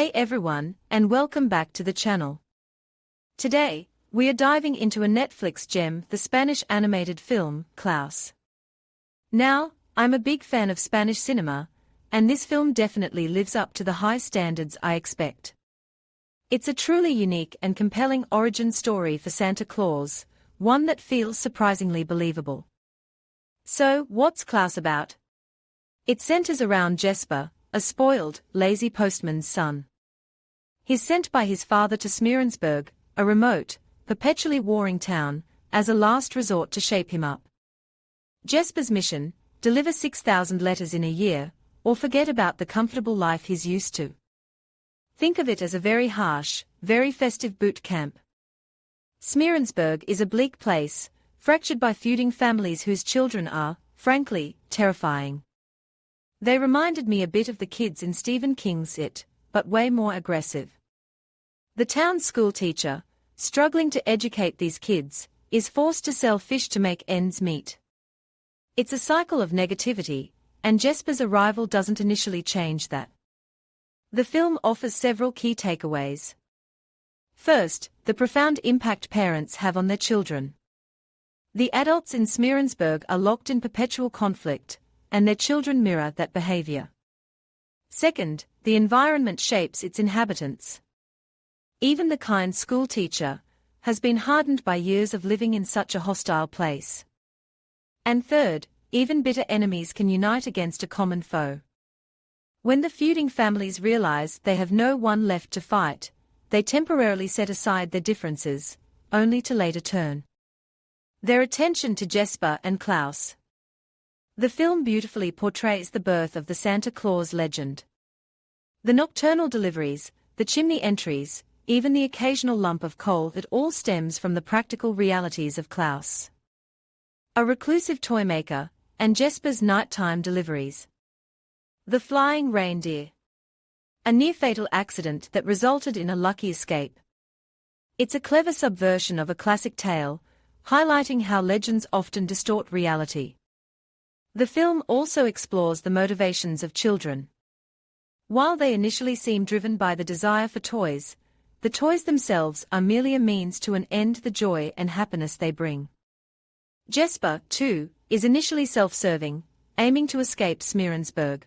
Hey everyone, and welcome back to the channel. Today, we are diving into a Netflix gem, the Spanish animated film, Klaus. Now, I'm a big fan of Spanish cinema, and this film definitely lives up to the high standards I expect. It's a truly unique and compelling origin story for Santa Claus, one that feels surprisingly believable. So, what's Klaus about? It centers around Jesper, a spoiled, lazy postman's son. He's sent by his father to Smearnsburg, a remote, perpetually warring town, as a last resort to shape him up. Jesper's mission: deliver 6,000 letters in a year, or forget about the comfortable life he's used to. Think of it as a very harsh, very festive boot camp. Smearnsburg is a bleak place, fractured by feuding families whose children are, frankly, terrifying. They reminded me a bit of the kids in Stephen King's It, but way more aggressive. The town's schoolteacher, struggling to educate these kids, is forced to sell fish to make ends meet. It's a cycle of negativity, and Jesper's arrival doesn't initially change that. The film offers several key takeaways. First, the profound impact parents have on their children. The adults in Smearnsburg are locked in perpetual conflict, and their children mirror that behavior. Second, the environment shapes its inhabitants. Even the kind schoolteacher has been hardened by years of living in such a hostile place. And third, even bitter enemies can unite against a common foe. When the feuding families realize they have no one left to fight, they temporarily set aside their differences, only to later turn their attention to Jesper and Klaus. The film beautifully portrays the birth of the Santa Claus legend. The nocturnal deliveries, the chimney entries, even the occasional lump of coal, it all stems from the practical realities of Klaus, a reclusive toymaker, and Jesper's nighttime deliveries. The flying reindeer, a near-fatal accident that resulted in a lucky escape. It's a clever subversion of a classic tale, highlighting how legends often distort reality. The film also explores the motivations of children. While they initially seem driven by the desire for toys, the toys themselves are merely a means to an end, the joy and happiness they bring. Jesper, too, is initially self-serving, aiming to escape Smearnsburg.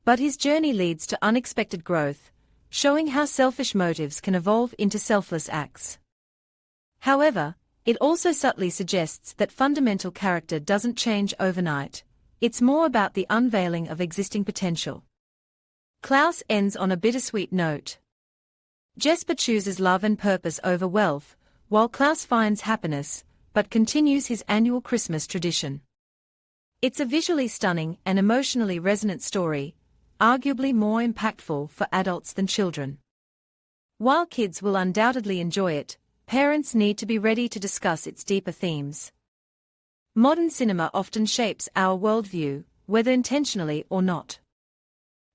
But his journey leads to unexpected growth, showing how selfish motives can evolve into selfless acts. However, it also subtly suggests that fundamental character doesn't change overnight. It's more about the unveiling of existing potential. Klaus ends on a bittersweet note. Jesper chooses love and purpose over wealth, while Klaus finds happiness, but continues his annual Christmas tradition. It's a visually stunning and emotionally resonant story, arguably more impactful for adults than children. While kids will undoubtedly enjoy it, parents need to be ready to discuss its deeper themes. Modern cinema often shapes our worldview, whether intentionally or not.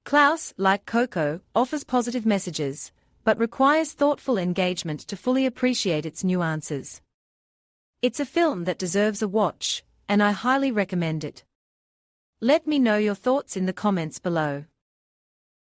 Klaus, like Coco, offers positive messages, but requires thoughtful engagement to fully appreciate its nuances. It's a film that deserves a watch, and I highly recommend it. Let me know your thoughts in the comments below.